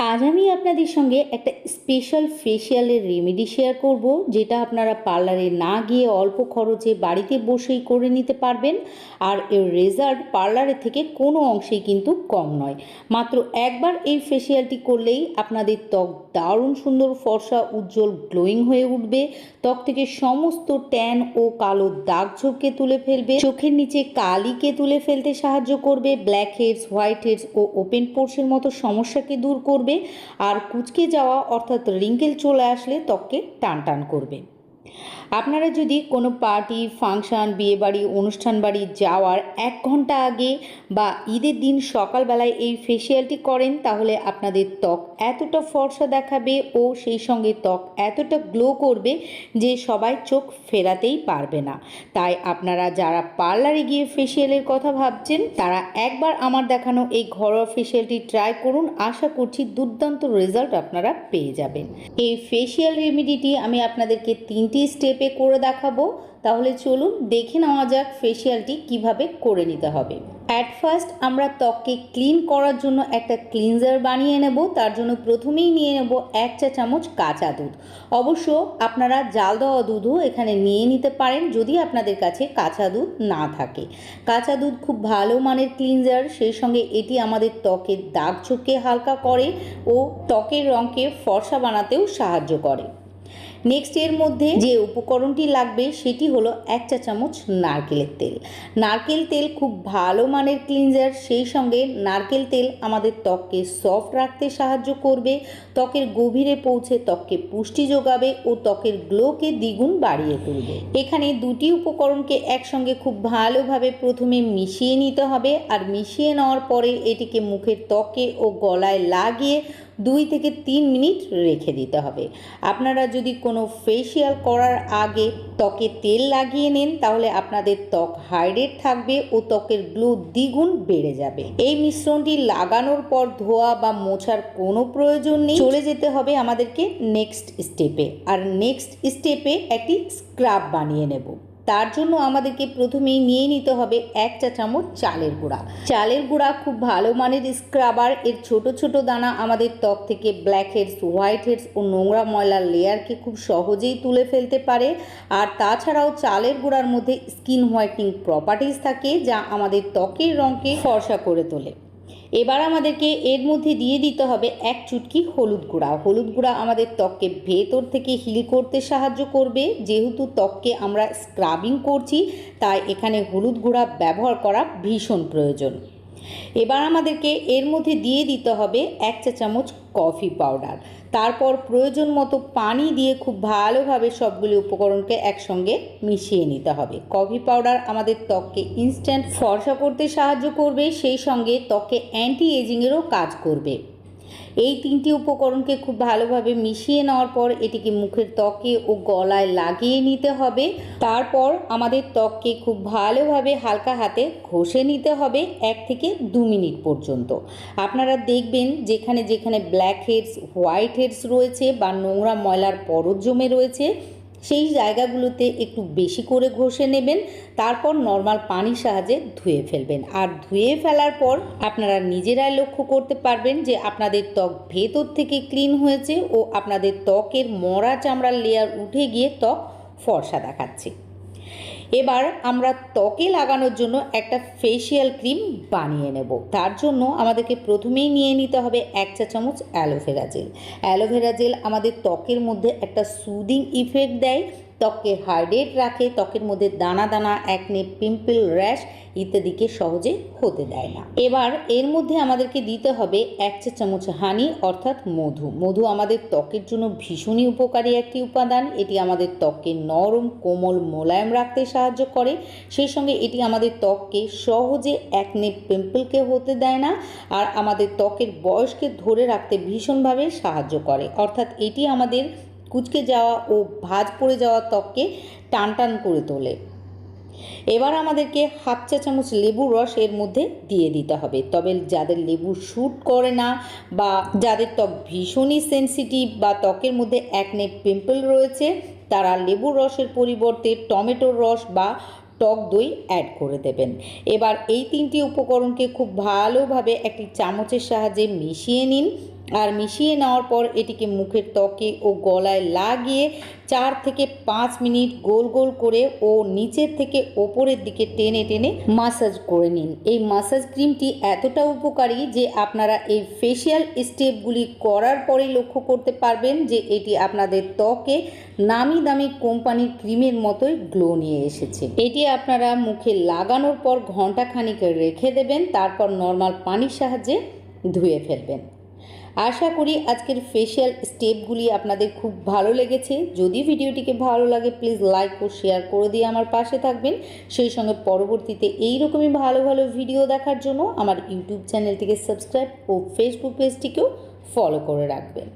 আজ আমি আপনাদের সঙ্গে একটা স্পেশাল ফেসিয়ালের রেমেডি শেয়ার করব, যেটা আপনারা পার্লারে না গিয়ে অল্প খরচে বাড়িতে বসেই করে নিতে পারবেন। আর এর রেজাল্ট পার্লারের থেকে কোনো অংশেই কিন্তু কম নয়। মাত্র একবার এই ফেসিয়ালটি করলেই আপনাদের ত্বক দারুণ সুন্দর, ফর্সা, উজ্জ্বল, গ্লোয়িং হয়ে উঠবে। ত্বক থেকে সমস্ত ট্যান ও কালো দাগ ঝোপকে তুলে ফেলবে, চোখের নিচে কালিকে তুলে ফেলতে সাহায্য করবে, ব্ল্যাক হেডস, হোয়াইট হেডস ও ওপেন পোর্সের মতো সমস্যাকে দূর করবে, আর কুঁচকে যাওয়া অর্থাৎ রিঙ্কেল চলে আসলে ত্বককে টান টান করবে। আপনারা যদি কোনো পার্টি, ফাংশন, বিয়েবাড়ি, অনুষ্ঠান বাড়ি যাওয়ার 1 ঘন্টা আগে বা ঈদের দিন সকালবেলায় এই ফেসিয়ালটি করেন, তাহলে আপনাদের ত্বক এতটা ফর্সা দেখাবে ও সেই সঙ্গে ত্বক এতটা গ্লো করবে যে সবাই চোখ ফেরাতেই পারবে না। তাই আপনারা যারা পার্লারে গিয়ে ফেসিয়ালের কথা ভাবছেন, তারা একবার আমার দেখানো এই ঘরোয়া ফেসিয়ালটি ট্রাই করুন। আশা করছি দুর্দান্ত রেজাল্ট আপনারা পেয়ে যাবেন। এই ফেসিয়াল রেমেডিটি আমি আপনাদেরকে 3টি স্টেপে করে দেখাবো। তাহলে চলুন দেখে নেওয়া যাক ফেসিয়ালটি কিভাবে করে নিতে হবে। অ্যাট ফার্স্ট আমরা ত্বককে ক্লিন করার জন্য একটা ক্লিনজার বানিয়ে নেব। তার জন্য প্রথমেই নিয়ে নেব 1 চা চামচ কাঁচা দুধ। অবশ্য আপনারা জাল দেওয়া দুধও এখানে নিয়ে নিতে পারেন যদি আপনাদের কাছে কাঁচা দুধ না থাকে। কাঁচা দুধ খুব ভালো মানের ক্লিনজার, সেই সঙ্গে এটি আমাদের ত্বকের দাগ ছোপকে হালকা করে ও ত্বকের রঙকে ফর্সা বানাতেও সাহায্য করে। নেক্সট এর মধ্যে যে উপকরণটি লাগবে সেটি হলো 1 চা চামচ নারকেলের তেল। নারকেল তেল খুব ভালো মানের ক্লিনজার, সেই সঙ্গে নারকেল তেল আমাদের ত্বককে সফট রাখতে সাহায্য করবে, ত্বকের গভীরে পৌঁছে ত্বককে পুষ্টি যোগাবে ও ত্বকের গ্লোকে দ্বিগুণ বাড়িয়ে তুলবে। এখানে দুটি উপকরণকে একসঙ্গে খুব ভালোভাবে প্রথমে মিশিয়ে নিতে হবে, আর মিশিয়ে নেওয়ার পরে এটিকে মুখের ত্বকে ও গলায় লাগিয়ে 2 থেকে 3 মিনিট রেখে দিতে হবে। আপনারা যদি কোনো ফেসিয়াল করার আগে ত্বকে তেল লাগিয়ে নেন, তাহলে আপনাদের ত্বক হাইড্রেট থাকবে ও ত্বকের গ্লো দ্বিগুণ বেড়ে যাবে। এই মিশ্রণটি লাগানোর পর ধোয়া বা মোছার কোনো প্রয়োজন নেই। চলে যেতে হবে আমাদেরকে নেক্সট স্টেপে। আর নেক্সট স্টেপে একটি স্ক্রাব বানিয়ে নেব। তার জন্য আমাদেরকে প্রথমেই নিয়ে নিতে হবে 1 চা চামচ চালের গুঁড়া। চালের গুঁড়া খুব ভালো মানের স্ক্রাবার। এর ছোট ছোট দানা আমাদের ত্বক থেকে ব্ল্যাক হেডস, হোয়াইট হেডস ও নোংরা ময়লার লেয়ারকে খুব সহজেই তুলে ফেলতে পারে। আর তাছাড়াও চালের গুঁড়ার মধ্যে স্কিন হোয়াইটনিং প্রপার্টিজ থাকে, যা আমাদের ত্বকের রঙকে ফর্সা করে তোলে। এবার আমাদেরকে এর মধ্যে দিয়ে দিতে হবে 1 চুটকি হলুদ গুঁড়া। হলুদ গুঁড়া আমাদের ত্বককে ভেতর থেকে হিল করতে সাহায্য করবে। যেহেতু ত্বককে আমরা স্ক্রাবিং করছি, তাই এখানে হলুদ গুঁড়া ব্যবহার করা ভীষণ প্রয়োজন। এবার আমাদেরকে এর মধ্যে দিয়ে দিতে হবে 1 চা চামচ কফি পাউডার। তারপর প্রয়োজন মতো পানি দিয়ে খুব ভালোভাবে সবগুলি উপকরণকে একসঙ্গে মিশিয়ে নিতে হবে। কফি পাউডার আমাদের ত্বককে ইনস্ট্যান্ট ফর্সা করতে সাহায্য করবে, সেই সঙ্গে ত্বকে অ্যান্টি এজিংয়েরও কাজ করবে। এই 3টি উপকরণকে খুব ভালোভাবে মিশিয়ে নেওয়ার পর এটিকে মুখের ত্বকে ও গলায় লাগিয়ে নিতে হবে। তারপর আমাদের ত্বককে খুব ভালোভাবে হালকা হাতে ঘষে নিতে হবে 1 থেকে 2 মিনিট পর্যন্ত। আপনারা দেখবেন যেখানে যেখানে ব্ল্যাক হেডস, হোয়াইট হেডস রয়েছে বা নোংরা ময়লার পরত জমে রয়েছে, সেই জায়গাগুলোতে একটু বেশি করে ঘষে নেবেন। তারপর নর্মাল পানির সাহায্যে ধুয়ে ফেলবেন। আর ধুয়ে ফেলার পর আপনারা নিজেরাই লক্ষ্য করতে পারবেন যে আপনাদের ত্বক ভেতর থেকে ক্লিন হয়েছে ও আপনাদের ত্বকের মরা চামড়ার লেয়ার উঠে গিয়ে ত্বক ফর্সা দেখাচ্ছে। এবার আমরা ত্বকে লাগানোর জন্য একটা ফেসিয়াল ক্রিম বানিয়ে নেব। তার জন্য আমাদেরকে প্রথমেই নিয়ে নিতে হবে 1 চা চামচ অ্যালোভেরা জেল। অ্যালোভেরা জেল আমাদের ত্বকের মধ্যে একটা সুদিং ইফেক্ট দেয়, ত্বককে হাইড্রেট রাখে, ত্বকের মধ্যে দানা দানা, অ্যাকনে, পিম্পল, র্যাশ ইত্যাদিকে সহজে হতে দেয় না। এবার এর মধ্যে আমাদেরকে দিতে হবে 1 চা চামচ হানি অর্থাৎ মধু। মধু আমাদের ত্বকের জন্য ভীষণই উপকারী একটি উপাদান। এটি আমাদের ত্বককে নরম, কোমল, মোলায়েম রাখতে সাহায্য করে, সেই সঙ্গে এটি আমাদের ত্বককে সহজে অ্যাকনে, পিম্পলকে হতে দেয় না, আর আমাদের ত্বকের বয়সকে ধরে রাখতে ভীষণভাবে সাহায্য করে। অর্থাৎ এটি আমাদের কুঁচকে যাওয়া ও ভাঁজ পড়ে যাওয়া ত্বককে টান টান করে তোলে। এবার আমাদেরকে 1/2 চা চামচ লেবুর রস এর মধ্যে দিয়ে দিতে হবে। তবে যাদের লেবু শ্যুট করে না বা যাদের ত্বক ভীষণই সেনসিটিভ বা ত্বকের মধ্যে অ্যাকনে, পিম্পল রয়েছে, তারা লেবুর রসের পরিবর্তে টমেটোর রস বা টক দই অ্যাড করে দেবেন। এবার এই 3টি উপকরণকে খুব ভালোভাবে একটি চামচের সাহায্যে মিশিয়ে নিন আর মিশিয়ে নেওয়ার পর এটিকে মুখের ত্বকে ও গলায় লাগিয়ে 4 থেকে 5 মিনিট গোল গোল করে ও নিচের থেকে ওপরের দিকে টেনে টেনে মাসাজ করে নিন। এই মাসাজ ক্রিমটি এতটা উপকারী যে আপনারা এই ফেশিয়াল স্টেপগুলি করার পরেই লক্ষ্য করতে পারবেন যে এটি আপনাদের ত্বকে নামি দামি কোম্পানির ক্রিমের মতোই গ্লো নিয়ে এসেছে। এটি আপনারা মুখে লাগানোর পর ঘন্টাখানিক রেখে দেবেন, তারপর নর্মাল পানির সাহায্যে ধুয়ে ফেলবেন। আশা করি আজকের ফেশিয়াল স্টেপগুলি আপনাদের খুব ভালো লেগেছে। যদি ভিডিওটিকে ভালো লাগে প্লিজ লাইক ও শেয়ার করে দিয়ে আমার পাশে থাকবেন। সেই সঙ্গে পরবর্তীতে এইরকমই ভালো ভালো ভিডিও দেখার জন্য আমার ইউটিউব চ্যানেলটিকে সাবস্ক্রাইব ও ফেসবুক পেজটিকেও ফলো করে রাখবেন।